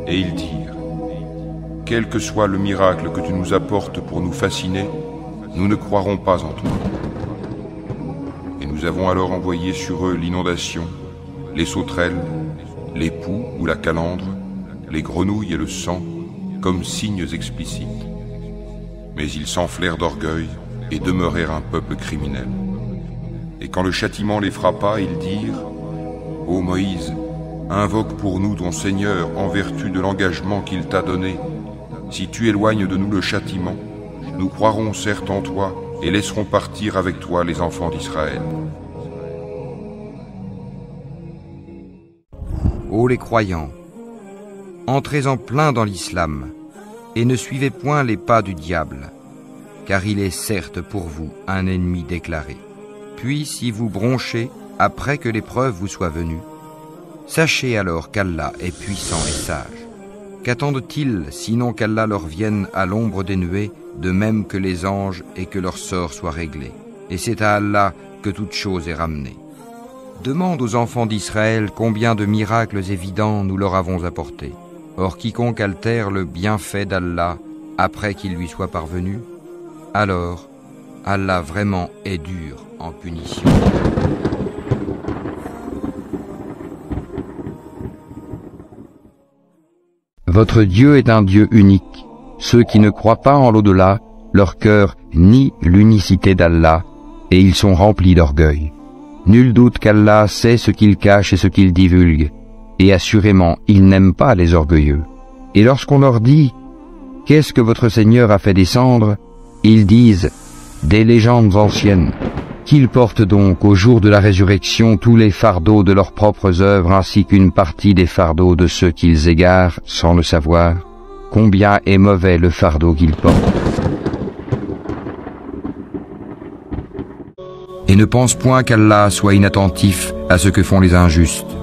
Et ils dirent, quel que soit le miracle que tu nous apportes pour nous fasciner, nous ne croirons pas en toi. Et nous avons alors envoyé sur eux l'inondation, les sauterelles, les poux ou la calandre, les grenouilles et le sang, comme signes explicites. Mais ils s'enflèrent d'orgueil et demeurèrent un peuple criminel. Et quand le châtiment les frappa, ils dirent, « Ô Moïse, invoque pour nous ton Seigneur en vertu de l'engagement qu'il t'a donné. Si tu éloignes de nous le châtiment, nous croirons certes en toi et laisserons partir avec toi les enfants d'Israël. » Ô les croyants, entrez en plein dans l'islam et ne suivez point les pas du diable, car il est certes pour vous un ennemi déclaré. Puis si vous bronchez après que l'épreuve vous soit venue, sachez alors qu'Allah est puissant et sage. Qu'attendent-ils sinon qu'Allah leur vienne à l'ombre des nuées, de même que les anges, et que leur sort soit réglé? Et c'est à Allah que toute chose est ramenée. Demande aux enfants d'Israël combien de miracles évidents nous leur avons apportés. Or quiconque altère le bienfait d'Allah après qu'il lui soit parvenu, alors Allah vraiment est dur en punition. Votre Dieu est un Dieu unique. Ceux qui ne croient pas en l'au-delà, leur cœur nie l'unicité d'Allah, et ils sont remplis d'orgueil. Nul doute qu'Allah sait ce qu'il cache et ce qu'il divulgue, et assurément il n'aime pas les orgueilleux. Et lorsqu'on leur dit « Qu'est-ce que votre Seigneur a fait descendre ?» ils disent « Des légendes anciennes. Qu'ils portent donc au jour de la résurrection tous les fardeaux de leurs propres œuvres ainsi qu'une partie des fardeaux de ceux qu'ils égarent sans le savoir. Combien est mauvais le fardeau qu'ils portent. » Et ne pense point qu'Allah soit inattentif à ce que font les injustes.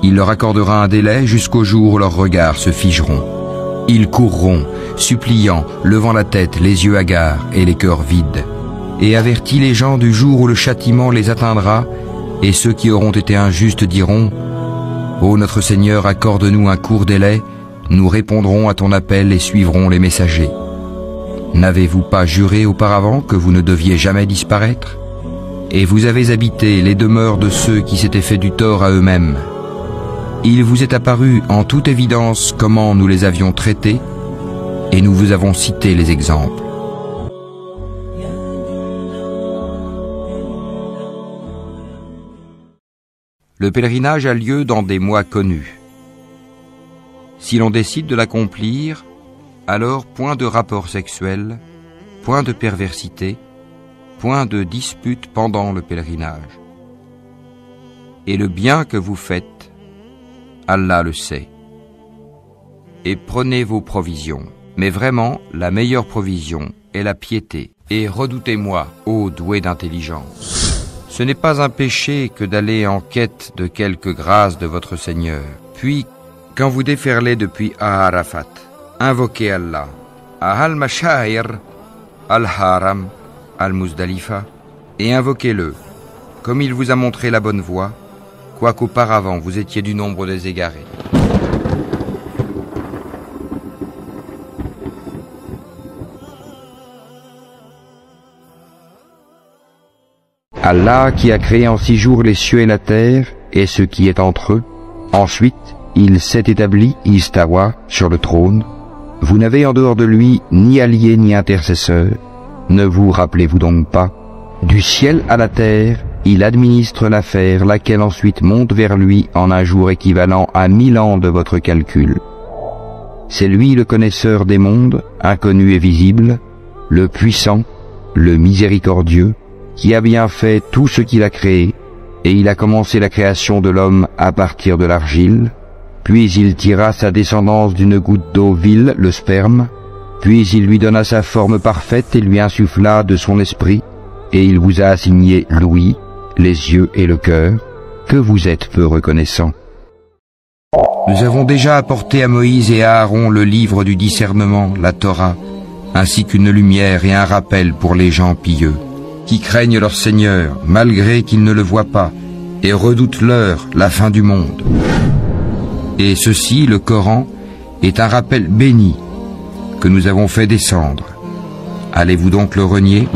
Il leur accordera un délai jusqu'au jour où leurs regards se figeront. Ils courront, suppliant, levant la tête, les yeux hagards et les cœurs vides. Et avertis les gens du jour où le châtiment les atteindra, et ceux qui auront été injustes diront « Ô notre Seigneur, accorde-nous un court délai, nous répondrons à ton appel et suivrons les messagers. » N'avez-vous pas juré auparavant que vous ne deviez jamais disparaître? Et vous avez habité les demeures de ceux qui s'étaient fait du tort à eux-mêmes. Il vous est apparu en toute évidence comment nous les avions traités, et nous vous avons cité les exemples. Le pèlerinage a lieu dans des mois connus. Si l'on décide de l'accomplir, alors point de rapport sexuel, point de perversité, point de dispute pendant le pèlerinage. Et le bien que vous faites, Allah le sait. Et prenez vos provisions, mais vraiment la meilleure provision est la piété. Et redoutez-moi, ô doués d'intelligence. Ce n'est pas un péché que d'aller en quête de quelque grâce de votre Seigneur. Puis, quand vous déferlez depuis Arafat, invoquez Allah, à Al-Mashair, Al-Haram, Al-Muzdalifa, et invoquez-le, comme il vous a montré la bonne voie, quoiqu'auparavant vous étiez du nombre des égarés. Allah qui a créé en 6 jours les cieux et la terre, et ce qui est entre eux. Ensuite, il s'est établi, Istawa, sur le trône. Vous n'avez en dehors de lui ni allié ni intercesseur. Ne vous rappelez-vous donc pas? Du ciel à la terre, il administre l'affaire, laquelle ensuite monte vers lui en un jour équivalent à 1000 ans de votre calcul. C'est lui le connaisseur des mondes, inconnu et visible, le puissant, le miséricordieux, qui a bien fait tout ce qu'il a créé, et il a commencé la création de l'homme à partir de l'argile, puis il tira sa descendance d'une goutte d'eau vile, le sperme, puis il lui donna sa forme parfaite et lui insuffla de son esprit, et il vous a assigné l'ouïe, les yeux et le cœur, que vous êtes peu reconnaissants. Nous avons déjà apporté à Moïse et à Aaron le livre du discernement, la Torah, ainsi qu'une lumière et un rappel pour les gens pieux, qui craignent leur Seigneur, malgré qu'ils ne le voient pas, et redoutent l'heure, la fin du monde. Et ceci, le Coran, est un rappel béni que nous avons fait descendre. Allez-vous donc le renier ?